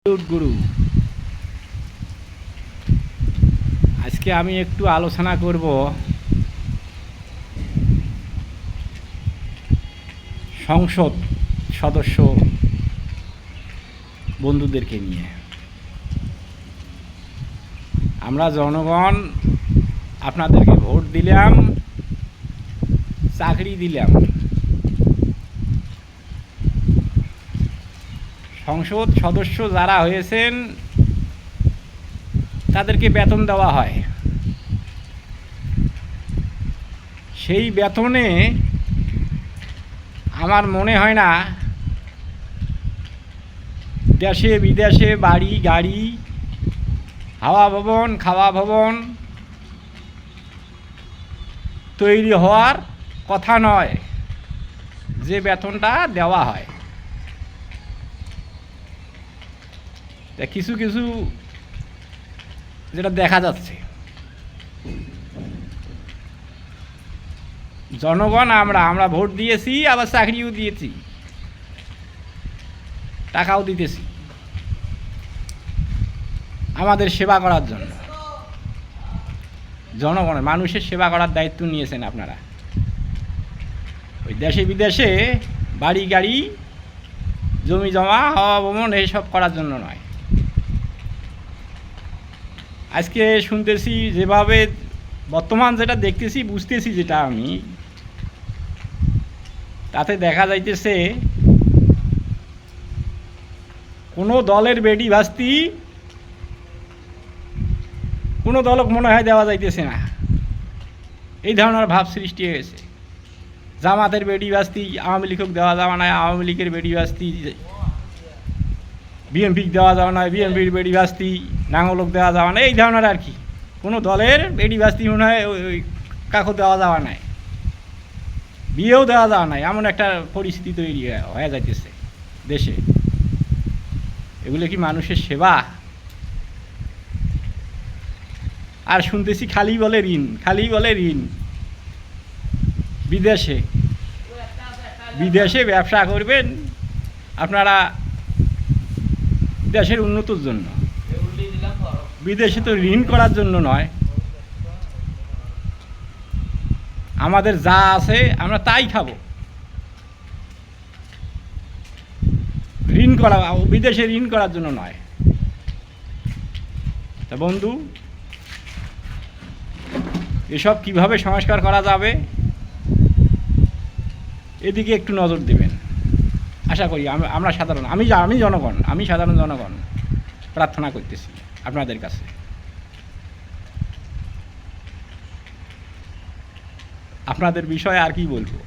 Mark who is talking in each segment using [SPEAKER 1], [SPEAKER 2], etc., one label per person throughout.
[SPEAKER 1] গুরু, আজকে আমি একটু আলোচনা করব সংসদ সদস্য বন্ধুদেরকে নিয়ে। আমরা জনগণ আপনাদেরকে ভোট দিলাম, চাকরি দিলাম, সংসদ সদস্য যারা হয়েছেন তাদেরকে বেতন দেওয়া হয়। সেই বেতনে আমার মনে হয় না দেশে বিদেশে বাড়ি গাড়ি, হাওয়া ভবন, খাওয়া ভবন তৈরি হওয়ার কথা নয় যে বেতনটা দেওয়া হয়। কিছু কিছু যেটা দেখা যাচ্ছে, জনগণ আমরা ভোট দিয়েছি, আবার চাকরিও দিয়েছি, টাকাও দিতেছি আমাদের সেবা করার জন্য। জনগণের মানুষের সেবা করার দায়িত্ব নিয়েছেন আপনারা। ওই দেশে বিদেশে বাড়ি গাড়ি, জমি জমা, হাওয়া ভবন এইসব করার জন্য নয়। আজকে শুনতেছি যেভাবে বর্তমান যেটা দেখতেছি, বুঝতেছি যেটা আমি, তাতে দেখা যাইতেছে কোনো দলের বেডি ভাস্তি কোনো দলক মনে হয় দেওয়া যাইতেছে না, এই ধরনের ভাব সৃষ্টি হয়েছে। জামাতের বেডি ভাস্তি আওয়ামী লীগক দেওয়া যাওয়া নয়, আওয়ামী লীগের বেডি ভাস্তি বিএনপিকে দেওয়া যাওয়া নয়, বিএনপির বেডি ভাস্তি নাঙ্গলক দেওয়া যাওয়া নয়, এই ধরনের আর কি। কোনো দলের বেডি ভাস্তি মনে হয় ওই কাকু দেওয়া যাওয়া নাই, বিয়েও দেওয়া যাওয়া নাই, এমন একটা পরিস্থিতি তৈরি হয়ে যাইতেছে দেশে। এগুলো কি মানুষের সেবা? আর শুনতেছি খালি বলে ঋণ, খালি বলে ঋণ। বিদেশে বিদেশে ব্যবসা করবেন আপনারা দেশের উন্নতির জন্য, বিদেশে তো ঋণ করার জন্য নয়। আমাদের যা আছে আমরা তাই খাবো, ঋণ করা, বিদেশে ঋণ করার জন্য নয়। তা বন্ধু, এসব কিভাবে সংস্কার করা যাবে এদিকে একটু নজর দেবেন আশা করি। আমরা সাধারণ, আমি জনগণ, আমি সাধারণ জনগণ প্রার্থনা করতেছি আপনাদের কাছে। আপনাদের বিষয়ে আর কি বলবো?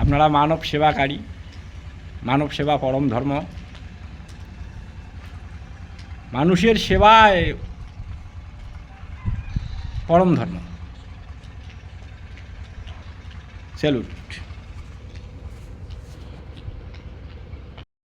[SPEAKER 1] আপনারা মানব সেবাকারী, মানব সেবা পরম ধর্ম, মানুষের সেবায় পরম ধর্ম। স্যালুট।